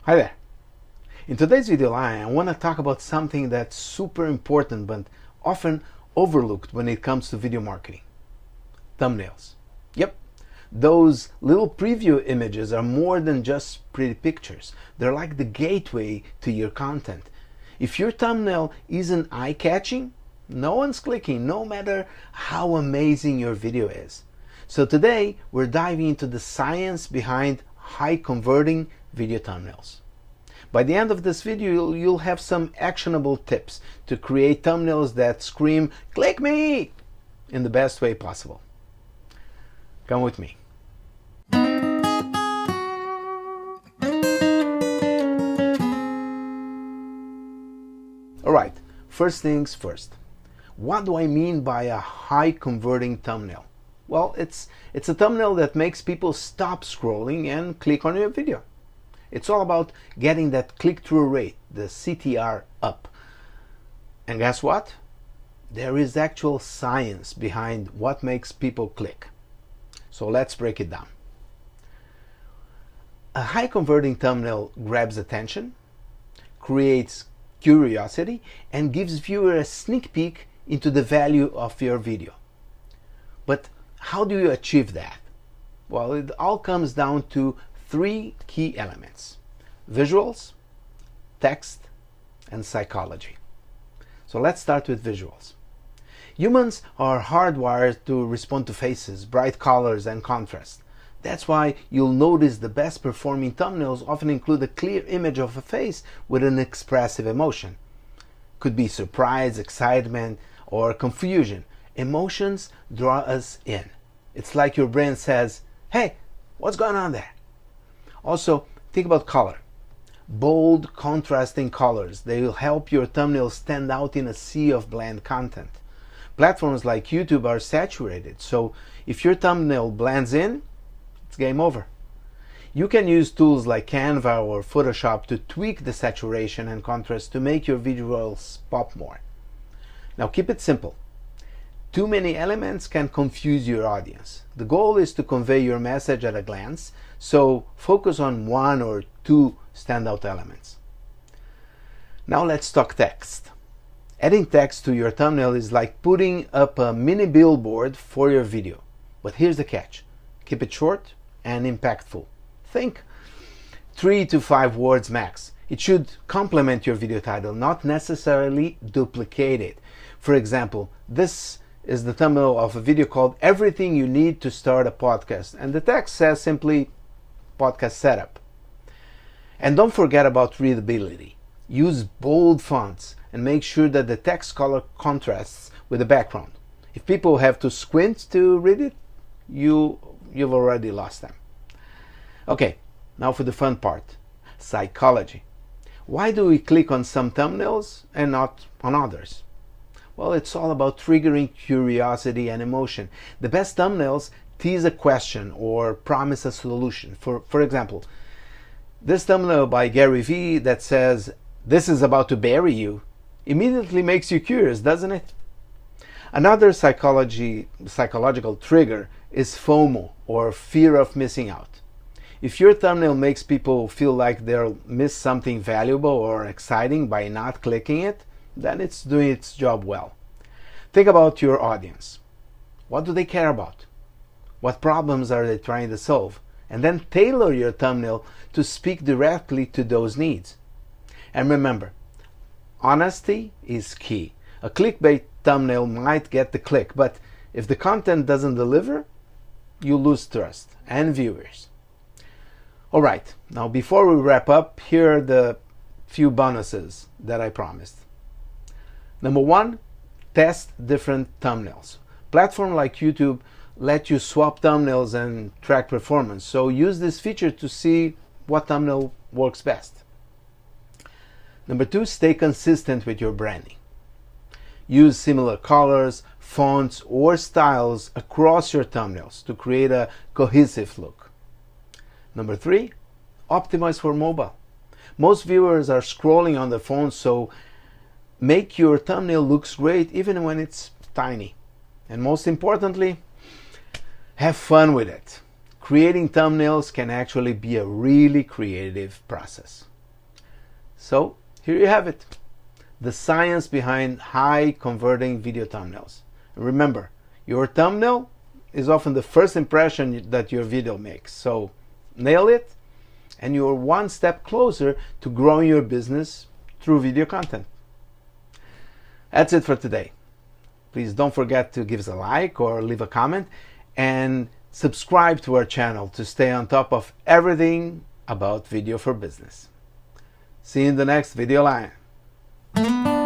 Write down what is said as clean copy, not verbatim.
Hi there. In today's video I want to talk about something that's super important but often overlooked when it comes to video marketing. Thumbnails. Yep, those little preview images are more than just pretty pictures. They're like the gateway to your content. If your thumbnail isn't eye-catching, no one's clicking, no matter how amazing your video is. So today we're diving into the science behind high converting video thumbnails. By the end of this video, you'll have some actionable tips to create thumbnails that scream, "Click me!" in the best way possible. Come with me. Alright, first things first. What do I mean by a high converting thumbnail? Well, it's a thumbnail that makes people stop scrolling and click on your video. It's all about getting that click-through rate, the CTR, up. And guess what? There is actual science behind what makes people click. So let's break it down. A high converting thumbnail grabs attention, creates curiosity, and gives viewers a sneak peek into the value of your video. But how do you achieve that? Well, it all comes down to three key elements: visuals, text, and psychology. So let's start with visuals. Humans are hardwired to respond to faces, bright colors, and contrast. That's why you'll notice the best performing thumbnails often include a clear image of a face with an expressive emotion. Could be surprise, excitement, or confusion. Emotions draw us in. It's like your brain says, "Hey, what's going on there?" Also, think about color. Bold, contrasting colors. They will help your thumbnail stand out in a sea of bland content. Platforms like YouTube are saturated, so if your thumbnail blends in, it's game over. You can use tools like Canva or Photoshop to tweak the saturation and contrast to make your visuals pop more. Now keep it simple. Too many elements can confuse your audience. The goal is to convey your message at a glance, so focus on one or two standout elements. Now let's talk text. Adding text to your thumbnail is like putting up a mini billboard for your video. But here's the catch. Keep it short and impactful. Think 3 to 5 words max. It should complement your video title, not necessarily duplicate it. For example, this is the thumbnail of a video called "Everything You Need to Start a Podcast," and the text says simply "podcast setup." And don't forget about readability. Use bold fonts and make sure that the text color contrasts with the background. If people have to squint to read it, you've already lost them. Okay, now for the fun part, psychology. Why do we click on some thumbnails and not on others? Well, it's all about triggering curiosity and emotion. The best thumbnails tease a question or promise a solution. For example, this thumbnail by Gary Vee that says, "This is about to bury you," immediately makes you curious, doesn't it? Another psychological trigger is FOMO, or fear of missing out. If your thumbnail makes people feel like they'll miss something valuable or exciting by not clicking it, then it's doing its job well. Think about your audience. What do they care about? What problems are they trying to solve? And then tailor your thumbnail to speak directly to those needs. And remember, honesty is key. A clickbait thumbnail might get the click, but if the content doesn't deliver, you lose trust and viewers. Alright, now before we wrap up, here are the few bonuses that I promised. Number one, test different thumbnails. Platforms like YouTube let you swap thumbnails and track performance, so use this feature to see what thumbnail works best. Number two, stay consistent with your branding. Use similar colors, fonts, or styles across your thumbnails to create a cohesive look. Number three, optimize for mobile. Most viewers are scrolling on the phone, so make your thumbnail looks great even when it's tiny. And most importantly, have fun with it. Creating thumbnails can actually be a really creative process. So here you have it, the science behind high converting video thumbnails. Remember, your thumbnail is often the first impression that your video makes. So nail it, and you're one step closer to growing your business through video content. That's it for today. Please don't forget to give us a like or leave a comment, and subscribe to our channel to stay on top of everything about video for business. See you in the next video line.